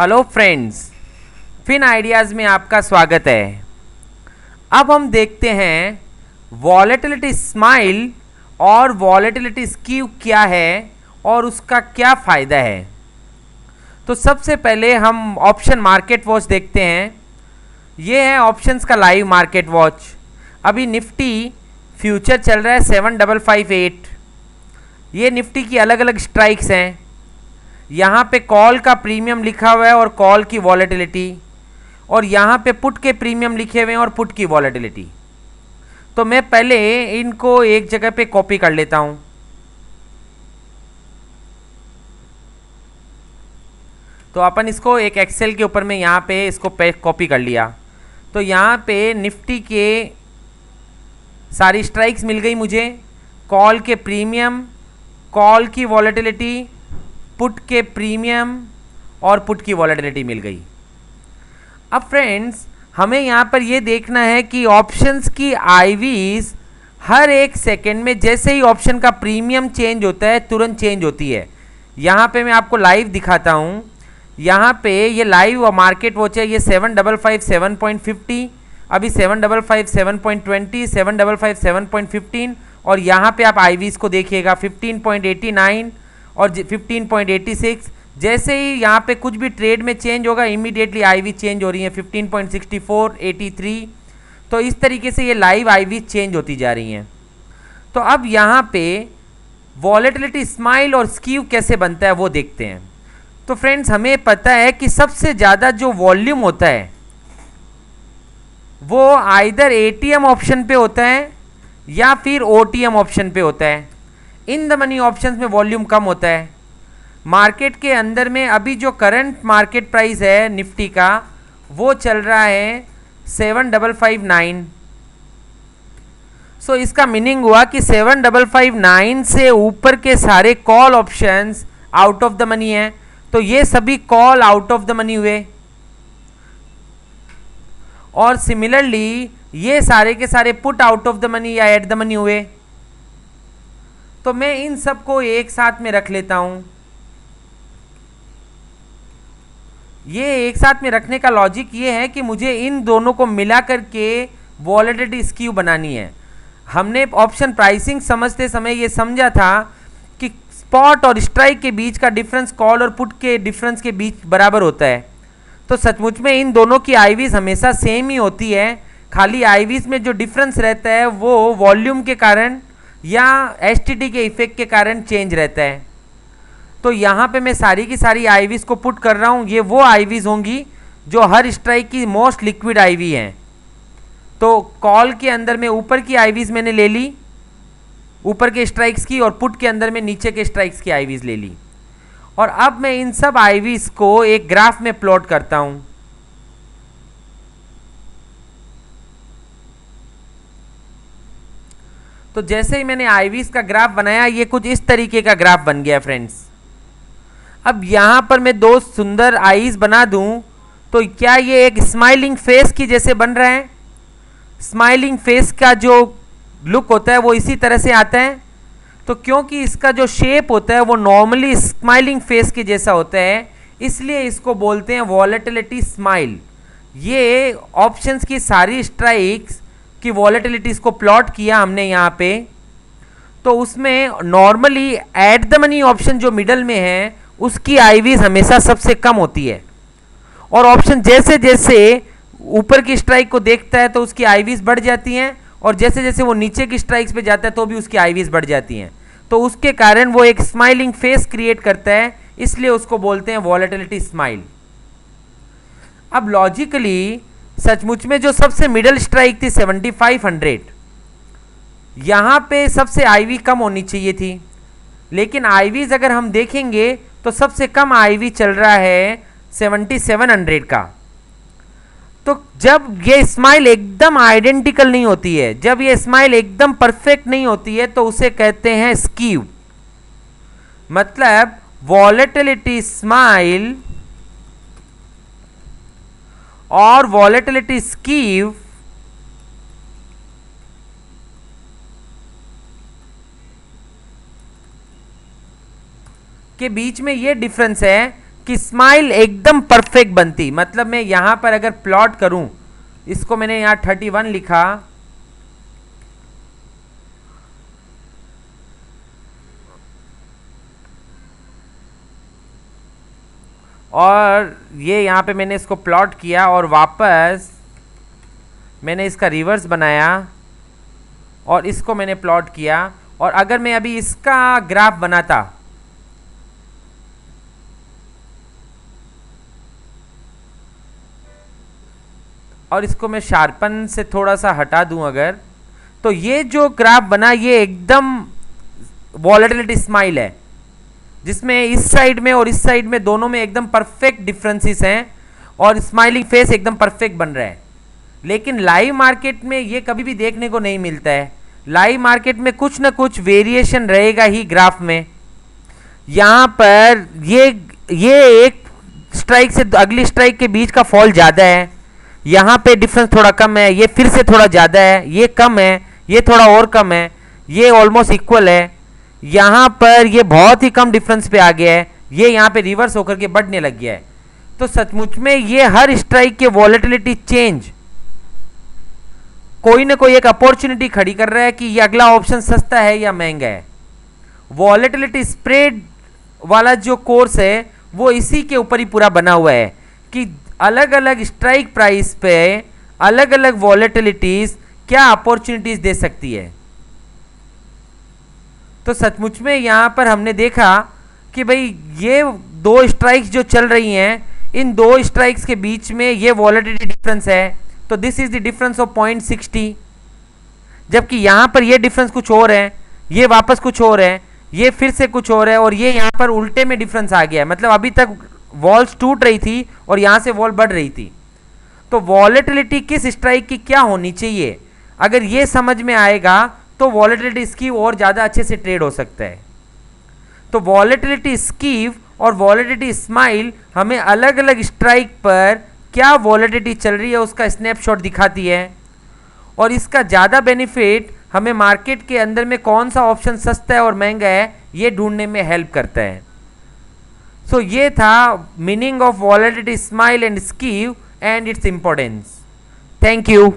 Hello friends, fin ideas में आपका स्वागत है। अब हम देखते हैं वॉलेटिलिटी स्माइल और वॉलेटिलिटी स्क्यू क्या है और उसका क्या फ़ायदा है। तो सबसे पहले हम ऑप्शन मार्केट वॉच देखते हैं। ये है ऑप्शंस का लाइव मार्केट वॉच। अभी निफ्टी फ्यूचर चल रहा है 7558। ये निफ्टी की अलग अलग स्ट्राइक्स हैं। यहाँ पे कॉल का प्रीमियम लिखा हुआ है और कॉल की वॉलेटिलिटी, और यहाँ पे पुट के प्रीमियम लिखे हुए हैं और पुट की वॉलेटिलिटी। तो मैं पहले इनको एक जगह पे कॉपी कर लेता हूँ। तो अपन इसको एक एक्सेल के ऊपर में यहाँ पे इसको कॉपी कर लिया। तो यहाँ पे निफ्टी के सारी स्ट्राइक्स मिल गई मुझे, कॉल के प्रीमियम, कॉल की वॉलेटिलिटी, पुट के प्रीमियम और पुट की वॉलेटिलिटी मिल गई। अब फ्रेंड्स, हमें यहाँ पर ये देखना है कि ऑप्शंस की आईवीज हर एक सेकेंड में जैसे ही ऑप्शन का प्रीमियम चेंज होता है तुरंत चेंज होती है। यहाँ पे मैं आपको लाइव दिखाता हूँ। यहाँ पे ये लाइव मार्केट वॉच है। ये 755 7.50, अभी 755 7.20, 755 7.15, और यहाँ पे आप आईवीज को देखिएगा 15.89 और 15.86। जैसे ही यहाँ पे कुछ भी ट्रेड में चेंज होगा इमीडिएटली आईवी चेंज हो रही है 15.64, 83। तो इस तरीके से ये लाइव आईवी चेंज होती जा रही हैं। तो अब यहाँ पे वॉलेटिलिटी स्माइल और स्क्यू कैसे बनता है वो देखते हैं। तो फ्रेंड्स, हमें पता है कि सबसे ज़्यादा जो वॉल्यूम होता है वो आइदर एटीएम ऑप्शन पे होता है या फिर ओटीएम ऑप्शन पे होता है। इन द मनी ऑप्शंस में वॉल्यूम कम होता है। मार्केट के अंदर में अभी जो करंट मार्केट प्राइस है निफ्टी का वो चल रहा है 7559। सो इसका मीनिंग हुआ कि 7559 से ऊपर के सारे call options out of the money हैं। तो ये सभी call out of the money हुए, और सिमिलरली ये सारे के सारे put out of the money या एट द मनी हुए। तो मैं इन सबको एक साथ में रख लेता हूं। ये एक साथ में रखने का लॉजिक ये है कि मुझे इन दोनों को मिला करके वॉलेटिलिटी स्क्यू बनानी है। हमने ऑप्शन प्राइसिंग समझते समय ये समझा था कि स्पॉट और स्ट्राइक के बीच का डिफरेंस कॉल और पुट के डिफरेंस के बीच बराबर होता है। तो सचमुच में इन दोनों की आईवीज हमेशा सेम ही होती है। खाली आईवीज में जो डिफरेंस रहता है वो वॉल्यूम के कारण या एसटीटी के इफेक्ट के कारण चेंज रहता है। तो यहाँ पे मैं सारी की सारी आईवीज को पुट कर रहा हूँ। ये वो आईवीज होंगी जो हर स्ट्राइक की मोस्ट लिक्विड आईवी हैं। तो कॉल के अंदर में ऊपर की आईवीज मैंने ले ली, ऊपर के स्ट्राइक्स की, और पुट के अंदर में नीचे के स्ट्राइक्स की आईवीज ले ली। और अब मैं इन सब आईवीज को एक ग्राफ में प्लॉट करता हूं। तो जैसे ही मैंने आईवीज का ग्राफ बनाया, ये कुछ इस तरीके का ग्राफ बन गया फ्रेंड्स। अब यहां पर मैं दो सुंदर आईज बना दूं तो क्या ये एक स्माइलिंग फेस की जैसे बन रहा है? स्माइलिंग फेस का जो लुक होता है वो इसी तरह से आता है। तो क्योंकि इसका जो शेप होता है वो नॉर्मली स्माइलिंग फेस के जैसा होता है, इसलिए इसको बोलते हैं वॉलेटिलिटी स्माइल। ये ऑप्शंस की सारी स्ट्राइक्स की वॉलेटिलिटीज को प्लॉट किया हमने यहाँ पे। तो उसमें normally at the money option जो मिडल में है उसकी आईवीज हमेशा सबसे कम होती है, और ऑप्शन जैसे जैसे ऊपर की स्ट्राइक को देखता है तो उसकी आईवीज बढ़ जाती हैं, और जैसे जैसे वो नीचे की स्ट्राइक्स पे जाता है तो भी उसकी आईवीज बढ़ जाती हैं। तो उसके कारण वो एक स्माइलिंग फेस क्रिएट करता है, इसलिए उसको बोलते हैं वॉलेटिलिटी स्माइल। अब लॉजिकली सचमुच में जो सबसे मिडल स्ट्राइक थी 7500, यहाँ पे सबसे आईवी कम होनी चाहिए थी, लेकिन आईवीज अगर हम देखेंगे तो सबसे कम आईवी चल रहा है 7700 का। तो जब ये स्माइल एकदम आइडेंटिकल नहीं होती है, जब ये स्माइल एकदम परफेक्ट नहीं होती है, तो उसे कहते हैं स्क्यू। मतलब वॉलेटिलिटी स्माइल और वॉलेटिलिटी स्क्यू के बीच में ये डिफरेंस है कि स्माइल एकदम परफेक्ट बनती। मतलब मैं यहां पर अगर प्लॉट करूं, इसको मैंने यहां 31 लिखा, और ये यहां पे मैंने इसको प्लॉट किया और वापस मैंने इसका रिवर्स बनाया और इसको मैंने प्लॉट किया। और अगर मैं अभी इसका ग्राफ बनाता, और इसको मैं शार्पन से थोड़ा सा हटा दूं अगर, तो ये जो ग्राफ बना ये एकदम वॉलेटिलिटी स्माइल है, जिसमें इस साइड में और इस साइड में दोनों में एकदम परफेक्ट डिफरेंसेस हैं और स्माइलिंग फेस एकदम परफेक्ट बन रहा है। लेकिन लाइव मार्केट में ये कभी भी देखने को नहीं मिलता है। लाइव मार्केट में कुछ ना कुछ वेरिएशन रहेगा ही ग्राफ में। यहाँ पर ये एक स्ट्राइक से अगली स्ट्राइक के बीच का फॉल ज़्यादा है, यहाँ पे डिफरेंस थोड़ा कम है, ये फिर से थोड़ा ज़्यादा है, ये कम है, ये थोड़ा और कम है, ये ऑलमोस्ट इक्वल है, यहाँ पर ये बहुत ही कम डिफरेंस पे आ गया है, ये यहाँ पे रिवर्स होकर के बढ़ने लग गया है। तो सचमुच में ये हर स्ट्राइक के वॉलेटिलिटी चेंज कोई ना कोई एक अपॉर्चुनिटी खड़ी कर रहा है कि ये अगला ऑप्शन सस्ता है या महंगा है। वॉलेटिलिटी स्प्रेड वाला जो कोर्स है वो इसी के ऊपर ही पूरा बना हुआ है कि अलग अलग स्ट्राइक प्राइस पे अलग अलग वॉलेटिलिटीज क्या अपॉर्चुनिटीज दे सकती है। तो सचमुच में यहाँ पर हमने देखा कि भाई ये दो स्ट्राइक्स जो चल रही हैं, इन दो स्ट्राइक्स के बीच में ये वॉलेटिलिटी डिफरेंस है, तो this is the difference of 0.60। जबकि यहाँ पर ये डिफरेंस कुछ और है, ये वापस कुछ और है, ये फिर से कुछ और है, और ये यहाँ पर उल्टे में डिफरेंस आ गया है। मतलब अभी तक वॉल्स टूट रही थी और यहाँ से वॉल बढ़ रही थी। तो वॉलेटिलिटी किस स्ट्राइक की क्या होनी चाहिए, अगर ये समझ में आएगा तो वॉलेटिलिटी स्कीव और ज़्यादा अच्छे से ट्रेड हो सकता है। तो वॉलेटिलिटी स्कीव और वॉलेटिलिटी स्माइल हमें अलग अलग स्ट्राइक पर क्या वॉलेटिलिटी चल रही है उसका स्नैपशॉट दिखाती है, और इसका ज़्यादा बेनिफिट हमें मार्केट के अंदर में कौन सा ऑप्शन सस्ता है और महंगा है ये ढूंढने में हेल्प करता है। सो ये था meaning of volatility smile and skew and its importance. Thank you.